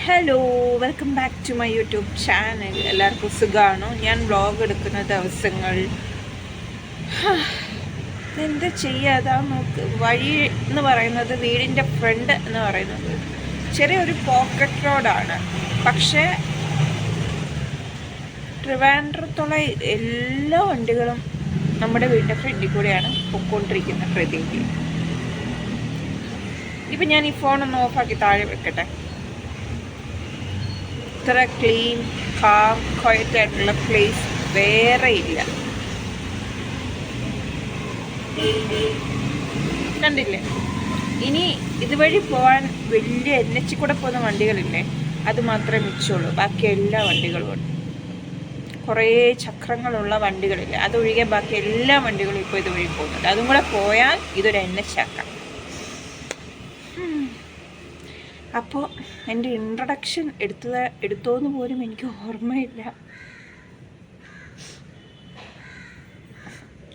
Hello, welcome back to my YouTube channel. എല്ലാവർക്കും സുഖമാണോ? ഞാൻ വ്ളോഗ് എടുക്കുന്ന ദിവസങ്ങൾ എന്താ ചെയ്യാതാ നോക്ക്. വഴി എന്ന് പറയുന്നത്, വീടിൻ്റെ ഫ്രണ്ട് എന്ന് പറയുന്നത് ചെറിയൊരു പോക്കറ്റ് റോഡാണ്. പക്ഷേ ട്രിവാൻഡ്രത്തുള്ള എല്ലാ വണ്ടികളും നമ്മുടെ വീടിൻ്റെ ഫ്രണ്ടിൽ കൂടെയാണ് പൊയ്ക്കൊണ്ടിരിക്കുന്ന പ്രതീതി. ഇപ്പം ഞാൻ ഈ ഫോണൊന്ന് ഓഫാക്കി താഴെ വെക്കട്ടെ. ഇത്ര ക്ലീൻ, കാം, ക്വയറ്റായിട്ടുള്ള പ്ലേസ് വേറെ ഇല്ല. കണ്ടില്ലേ? ഇനി ഇതുവഴി പോകാൻ വലിയ NH കൂടെ പോകുന്ന വണ്ടികളില്ലേ, അത് മാത്രമേ മിച്ചുള്ളൂ. ബാക്കി എല്ലാ വണ്ടികളും ഉണ്ട്. കുറേ ചക്രങ്ങളുള്ള വണ്ടികളില്ലേ, അതൊഴികെ ബാക്കി എല്ലാ വണ്ടികളും ഇപ്പോൾ ഇതുവഴി പോകുന്നുണ്ട്. അതും കൂടെ പോയാൽ ഇതൊരു NH ആക്കാം. അപ്പോൾ എൻ്റെ ഇൻട്രൊഡക്ഷൻ എടുത്തോന്ന് പോലും എനിക്ക് ഓർമ്മയില്ല.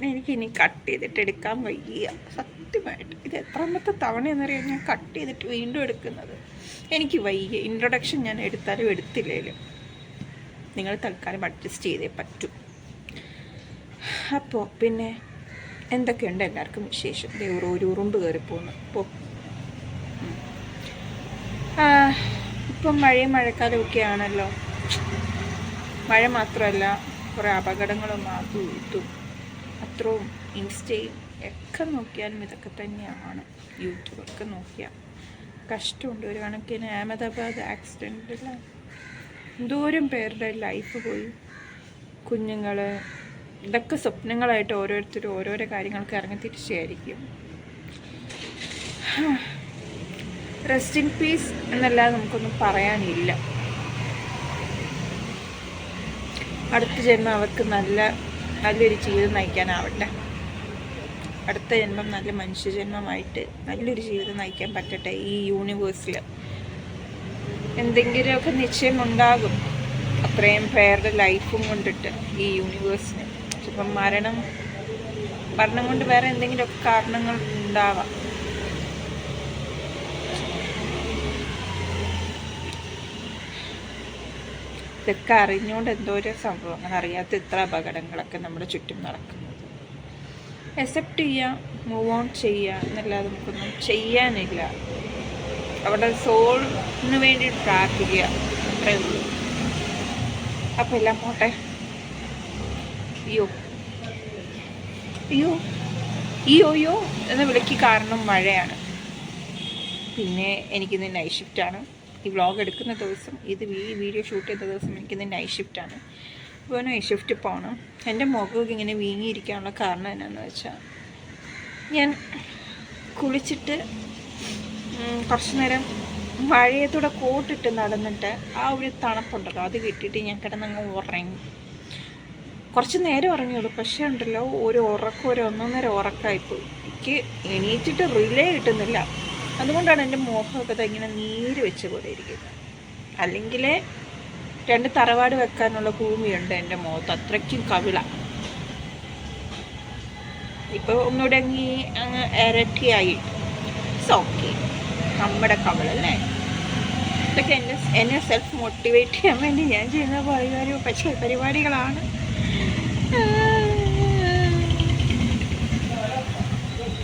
എനിക്കിനി കട്ട് ചെയ്തിട്ട് എടുക്കാൻ വയ്യ സത്യമായിട്ട്. ഇത് എത്രാമത്തെ തവണയെന്നറിയാം ഞാൻ കട്ട് ചെയ്തിട്ട് വീണ്ടും എടുക്കുന്നത്. എനിക്ക് വയ്യ. ഇൻട്രൊഡക്ഷൻ ഞാൻ എടുത്താലും എടുത്തില്ലേലും നിങ്ങൾ തൽക്കാലം അഡ്ജസ്റ്റ് ചെയ്തേ പറ്റൂ. അപ്പോൾ പിന്നെ എന്തൊക്കെയുണ്ട് എല്ലാവർക്കും വിശേഷം? ഒരു ഉറുമ്പ് കയറിപ്പോകുന്നു. അപ്പോൾ ഇപ്പം മഴക്കാലമൊക്കെ ആണല്ലോ. മഴ മാത്രമല്ല, കുറേ അപകടങ്ങളും അതും ഇതും അത്രയും ഇൻസ്റ്റയും ഒക്കെ നോക്കിയാലും ഇതൊക്കെ തന്നെയാണ്. യൂട്യൂബൊക്കെ നോക്കിയാൽ കഷ്ടമുണ്ട്. ഒരു കണക്കിന് അഹമ്മദാബാദ് ആക്സിഡൻറ്റിൽ എന്തോരം പേരുടെ ലൈഫ് പോയി. കുഞ്ഞുങ്ങൾ, ഇതൊക്കെ സ്വപ്നങ്ങളായിട്ട് ഓരോരുത്തരും ഓരോരോ കാര്യങ്ങൾക്ക് ഇറങ്ങി തിരിച്ചായിരിക്കും. റെസ്റ്റ് ഇൻ പീസ് എന്നല്ലാതെ നമുക്കൊന്നും പറയാനില്ല. അടുത്ത ജന്മം അവർക്ക് നല്ലൊരു ജീവിതം നയിക്കാനാവട്ടെ. അടുത്ത ജന്മം നല്ല മനുഷ്യജന്മമായിട്ട് നല്ലൊരു ജീവിതം നയിക്കാൻ പറ്റട്ടെ. ഈ യൂണിവേഴ്സിൽ എന്തെങ്കിലുമൊക്കെ നിശ്ചയം ഉണ്ടാകും. അത്രയും പേരുടെ ലൈഫും കൊണ്ടിട്ട് ഈ യൂണിവേഴ്സിന് ചിലപ്പം മരണം കൊണ്ട് വേറെ എന്തെങ്കിലുമൊക്കെ കാരണങ്ങൾ ഉണ്ടാവാം. ഇതൊക്കെ അറിഞ്ഞുകൊണ്ട് എന്തോരോ സംഭവങ്ങൾ, അറിയാത്ത ഇത്ര അപകടങ്ങളൊക്കെ നമ്മുടെ ചുറ്റും നടക്കുന്നത്. അക്സെപ്റ്റ് ചെയ്യുക, മൂവ് ഓൺ ചെയ്യുക എന്നല്ലാതെ നമുക്കൊന്നും ചെയ്യാനില്ല. അവിടെ സോളിന് വേണ്ടി പ്രാർത്ഥിക്കുക, അത്രേ ഉള്ളൂ. അപ്പം എല്ലാം പോട്ടെ. അയ്യോ എന്ന വിളിക്ക് കാരണം മഴയാണ്. പിന്നെ എനിക്കിന്ന് നൈറ്റ് ഷിഫ്റ്റാണ്. ഈ വ്ളോഗ് എടുക്കുന്ന ദിവസം, ഈ വീഡിയോ ഷൂട്ട് ചെയ്ത ദിവസം എനിക്കിന്ന് നൈറ്റ് ഷിഫ്റ്റാണ്. ഇപ്പോൾ നൈറ്റ് ഷിഫ്റ്റ് പോകണം. എൻ്റെ മുഖമൊക്കെ ഇങ്ങനെ വീങ്ങിയിരിക്കാനുള്ള കാരണം എന്നാന്ന് വെച്ചാൽ, ഞാൻ കുളിച്ചിട്ട് കുറച്ച് നേരം മഴയത്തൂടെ കോട്ടിട്ട് നടന്നിട്ട് ആ ഒരു തണുപ്പുണ്ടല്ലോ, അത് കിട്ടിയിട്ട് ഞാൻ കിടന്നങ്ങ് ഉറങ്ങി. കുറച്ച് നേരം ഉറങ്ങിയുള്ളൂ. പക്ഷേ ഉണ്ടല്ലോ, ഒരു ഒന്നൊന്നര ഉറക്കമായിപ്പോയി. എനിക്ക് എണീറ്റിട്ട് റിലേ കിട്ടുന്നില്ല. അതുകൊണ്ടാണ് എൻ്റെ മുഖമൊക്കെ ഇങ്ങനെ നീര് വെച്ച പോലെ ഇരിക്കുന്നത്. അല്ലെങ്കിൽ 2 തറവാട് വെക്കാനുള്ള ഭൂമിയുണ്ട് എൻ്റെ മുഖത്ത്, അത്രയ്ക്കും കവിള. ഇപ്പോൾ ഒന്നുകൂടെ അങ്ങ് ഇരട്ടിയായിട്ട് ഓക്കെ, നമ്മുടെ കവിളല്ലേ. ഇതൊക്കെ എന്നെ സെൽഫ് മോട്ടിവേറ്റ് ചെയ്യാൻ വേണ്ടി ഞാൻ ചെയ്യുന്ന പരിപാടികളാണ്.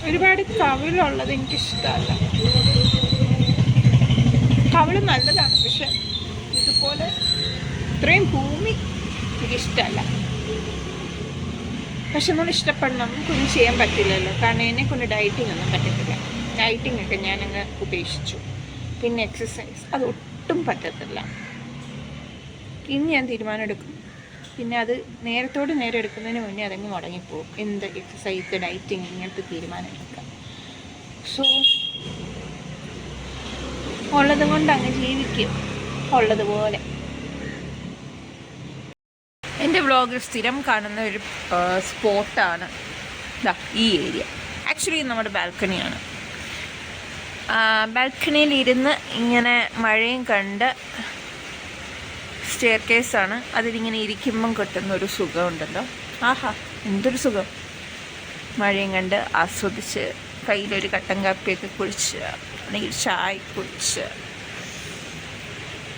ഒരുപാട് കവിളുള്ളത് എനിക്കിഷ്ടമല്ല. കവിള് നല്ലതാണ്, പക്ഷെ ഇതുപോലെ ഇത്രയും ഭൂമി എനിക്കിഷ്ടമല്ല. പക്ഷെ നമ്മൾ ഇഷ്ടപ്പെടണം, നമുക്കൊന്നും ചെയ്യാൻ പറ്റില്ലല്ലോ. കാരണം എന്നെക്കൊണ്ട് ഡയറ്റിംഗ് ഒന്നും പറ്റത്തില്ല. ഡയറ്റിംഗ് ഒക്കെ ഞാനങ്ങ് ഉപേക്ഷിച്ചു. പിന്നെ എക്സസൈസ് അതൊട്ടും പറ്റത്തില്ല. ഇനി ഞാൻ തീരുമാനം എടുക്കും. പിന്നെ അത് നേരെ എടുക്കുന്നതിന് മുന്നേ അതങ്ങ് മുടങ്ങിപ്പോവും. എന്ത് എക്സസൈസ്, ഡയറ്റിങ്, ഇങ്ങനത്തെ തീരുമാനം എടുക്കാം. സോ ഉള്ളത് കൊണ്ട് അങ്ങ് ജീവിക്കും, ഉള്ളതുപോലെ. എൻ്റെ വ്ളോഗിൽ സ്ഥിരം കാണുന്ന ഒരു സ്പോട്ടാണ് ഈ ഏരിയ. ആക്ച്വലി നമ്മുടെ ബാൽക്കണിയാണ്. ബാൽക്കണിയിലിരുന്ന് ഇങ്ങനെ മഴയും കണ്ട്, സ്റ്റെയർ കേസാണ്, അതിലിങ്ങനെ ഇരിക്കുമ്പം കിട്ടുന്നൊരു സുഖമുണ്ടല്ലോ. ആഹാ, എന്തൊരു സുഖം! മഴയും കണ്ട് ആസ്വദിച്ച്, കയ്യിലൊരു കട്ടൻ കാപ്പിയൊക്കെ കുടിച്ച്, അല്ലെങ്കിൽ ചായ കുടിച്ച്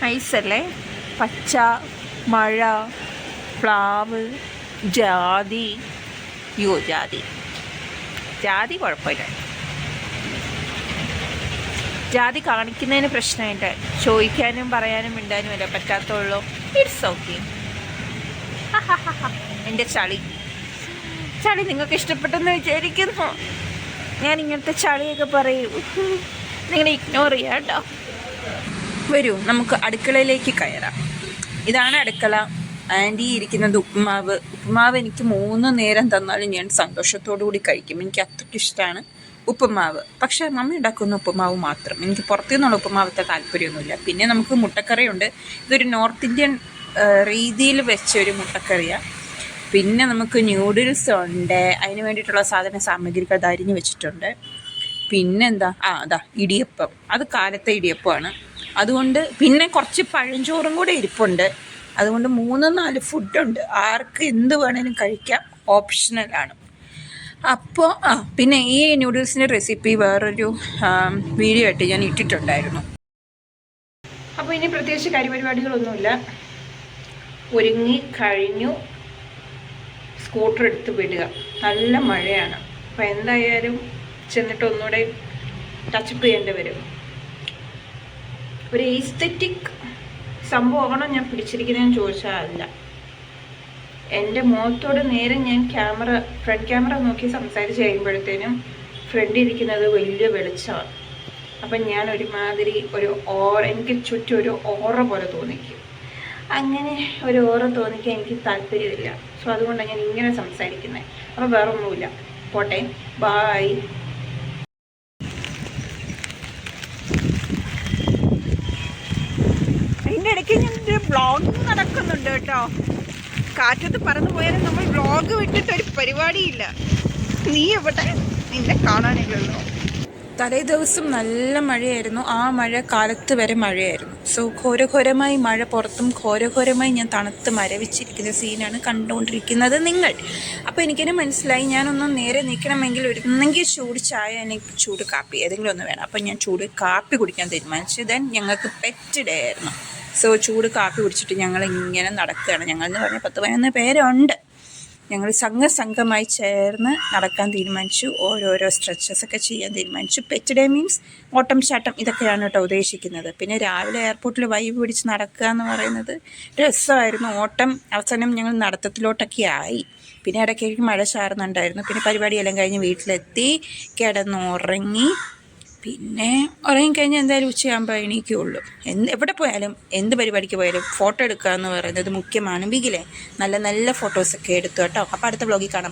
നൈസല്ലേ? പച്ച, മഴ, പ്ലാവ്, ജാതി. ജാതി കുഴപ്പമില്ല. ജാതി കാണിക്കുന്നതിന് പ്രശ്നമില്ല, ചോദിക്കാനും പറയാനും മിണ്ടാനും അല്ല പറ്റാത്തുള്ളൂ. It's okay. എൻ്റെ ചളി നിങ്ങൾക്ക് ഇഷ്ടപ്പെട്ടെന്ന് വിചാരിക്കുന്നു. ഞാൻ ഇങ്ങനത്തെ ചളിയൊക്കെ പറയും, നിങ്ങൾ ഇഗ്നോർ ചെയ്യാം കേട്ടോ. വരൂ, നമുക്ക് അടുക്കളയിലേക്ക് കയറാം. ഇതാണ് അടുക്കള. ആൻറ്റി ഇരിക്കുന്നത് ഉപ്പുമാവ് എനിക്ക് 3 നേരം തന്നാലും ഞാൻ സന്തോഷത്തോടു കൂടി കഴിക്കും. എനിക്ക് അത്രയ്ക്ക് ഇഷ്ടമാണ് ഉപ്പുമാവ്. പക്ഷേ മമ്മി ഉണ്ടാക്കുന്ന ഉപ്പുമാവ് മാത്രം. എനിക്ക് പുറത്തു നിന്നുള്ള ഉപ്പുമാവത്തെ താല്പര്യമൊന്നുമില്ല. പിന്നെ നമുക്ക് മുട്ടക്കറിയുണ്ട്. ഇതൊരു നോർത്ത് ഇന്ത്യൻ രീതിയിൽ വെച്ചൊരു മുട്ടക്കറിയാണ്. പിന്നെ നമുക്ക് ന്യൂഡിൽസ് ഉണ്ട്. അതിന് വേണ്ടിയിട്ടുള്ള സാമഗ്രികൾ അത് അരിഞ്ഞ് വെച്ചിട്ടുണ്ട്. പിന്നെന്താ, അതാ ഇടിയപ്പം. അത് കാലത്തെ ഇടിയപ്പമാണ്. അതുകൊണ്ട് പിന്നെ കുറച്ച് പഴഞ്ചോറും കൂടെ ഇരിപ്പുണ്ട്. അതുകൊണ്ട് 3-4 ഫുഡുണ്ട്. ആർക്ക് എന്ത് വേണേലും കഴിക്കാം, ഓപ്ഷണലാണ്. അപ്പോൾ പിന്നെ ഈ ന്യൂഡിൽസിൻ്റെ റെസിപ്പി വേറൊരു വീഡിയോ ആയിട്ട് ഞാൻ ഇട്ടിട്ടുണ്ടായിരുന്നു. അപ്പോൾ ഇനി പ്രത്യേകിച്ച് കാര്യപരിപാടികളൊന്നുമില്ല. ഒരുങ്ങി കഴിഞ്ഞു, സ്കൂട്ടർ എടുത്ത് വിടുക. നല്ല മഴയാണ്. അപ്പോൾ എന്തായാലും ചെന്നിട്ട് ഒന്നുകൂടെ ടച്ചപ്പ് ചെയ്യേണ്ടി വരും. ഒരു എസ്തെറ്റിക് സംഭവമാണോ ഞാൻ പിടിച്ചിരിക്കുന്നതെന്ന് ചോദിച്ചാൽ അല്ല. എൻ്റെ മുഖത്തോട് നേരെ ഞാൻ ഫ്രണ്ട് ക്യാമറ നോക്കി സംസാരിച്ച് കഴിയുമ്പോഴത്തേനും ഫ്രണ്ടിൽ ഇരിക്കുന്നത് വലിയ വെളിച്ചമാണ്. അപ്പം ഞാൻ ഒരുമാതിരി എനിക്ക് ചുറ്റും ഒരു ഓറ പോലെ തോന്നിക്കും. അങ്ങനെ ഒരു ഓറ തോന്നിക്കാൻ എനിക്ക് താല്പര്യമില്ല. സോ അതുകൊണ്ടാണ് ഞാൻ ഇങ്ങനെ സംസാരിക്കുന്നത്. അപ്പോൾ വേറെ ഒന്നുമില്ല. പോട്ടെ, ബായ്. അതിൻ്റെ ഇടയ്ക്ക് ഞാനൊരു വ്ളോഗിങ് നടക്കുന്നുണ്ട് കേട്ടോ. കാറ്റത്ത് പറന്നു പോയാലും നമ്മൾ വ്ളോഗ് വിട്ടിട്ടൊരു പരിപാടിയില്ല. നീ എവിടെ? നിന്നെ കാണാനില്ലല്ലോ. തലേ ദിവസം നല്ല മഴയായിരുന്നു. ആ മഴ കാലത്ത് വരെ മഴയായിരുന്നു. സോ ഘോരഘോരമായി മഴ, പുറത്തും ഘോരഘോരമായി ഞാൻ തണുത്ത് മരവിച്ചിരിക്കുന്ന സീനാണ് കണ്ടുകൊണ്ടിരിക്കുന്നത് നിങ്ങൾ. അപ്പോൾ എനിക്കിനെ മനസ്സിലായി, ഞാനൊന്നും നേരെ നിൽക്കണമെങ്കിൽ ഒന്നെങ്കിൽ ചൂട് ചായ അല്ലെങ്കിൽ ചൂട് കാപ്പി, ഏതെങ്കിലും ഒന്ന് വേണം. അപ്പം ഞാൻ ചൂട് കാപ്പി കുടിക്കാൻ തീരുമാനിച്ചു. ദെൻ ഞങ്ങൾക്ക് പെറ്റ് ഡേ ആയിരുന്നു. സോ ചൂട് കാപ്പി കുടിച്ചിട്ട് ഞങ്ങൾ ഇങ്ങനെ നടക്കുകയാണ്. ഞങ്ങളെന്ന് പറഞ്ഞാൽ 10-11 പേരുണ്ട്. ഞങ്ങൾ സംഘമായി ചേർന്ന് നടക്കാൻ തീരുമാനിച്ചു. ഓരോരോ സ്ട്രെച്ചസൊക്കെ ചെയ്യാൻ തീരുമാനിച്ചു. പെറ്റ് ഡേ മീൻസ് ഓട്ടം ചാട്ടം ഇതൊക്കെയാണ് കേട്ടോ ഉദ്ദേശിക്കുന്നത്. പിന്നെ രാവിലെ എയർപോർട്ടിൽ വൈബ് പിടിച്ച് നടക്കുക എന്ന് പറയുന്നത് രസമായിരുന്നു. ഓട്ടം അവസാനം ഞങ്ങൾ നടത്തത്തിലോട്ടൊക്കെ ആയി. പിന്നെ ഇടയ്ക്ക് മഴ ചാറുന്നുണ്ടായിരുന്നു. പിന്നെ പരിപാടിയെല്ലാം കഴിഞ്ഞ് വീട്ടിലെത്തി, കിടന്നുറങ്ങി. പിന്നെ ഉറങ്ങിക്കഴിഞ്ഞാൽ എന്തായാലും ഉച്ചയാകുമ്പോൾ എണീക്കുകയുള്ളൂ. എവിടെ പോയാലും എന്ത് പരിപാടിക്ക് പോയാലും ഫോട്ടോ എടുക്കുക എന്ന് പറയുന്നത് മുഖ്യമാണ്. ബിഗിലെ നല്ല നല്ല ഫോട്ടോസൊക്കെ എടുത്തു കേട്ടോ. അപ്പോൾ അടുത്ത വ്ളോഗിൽ കാണാം.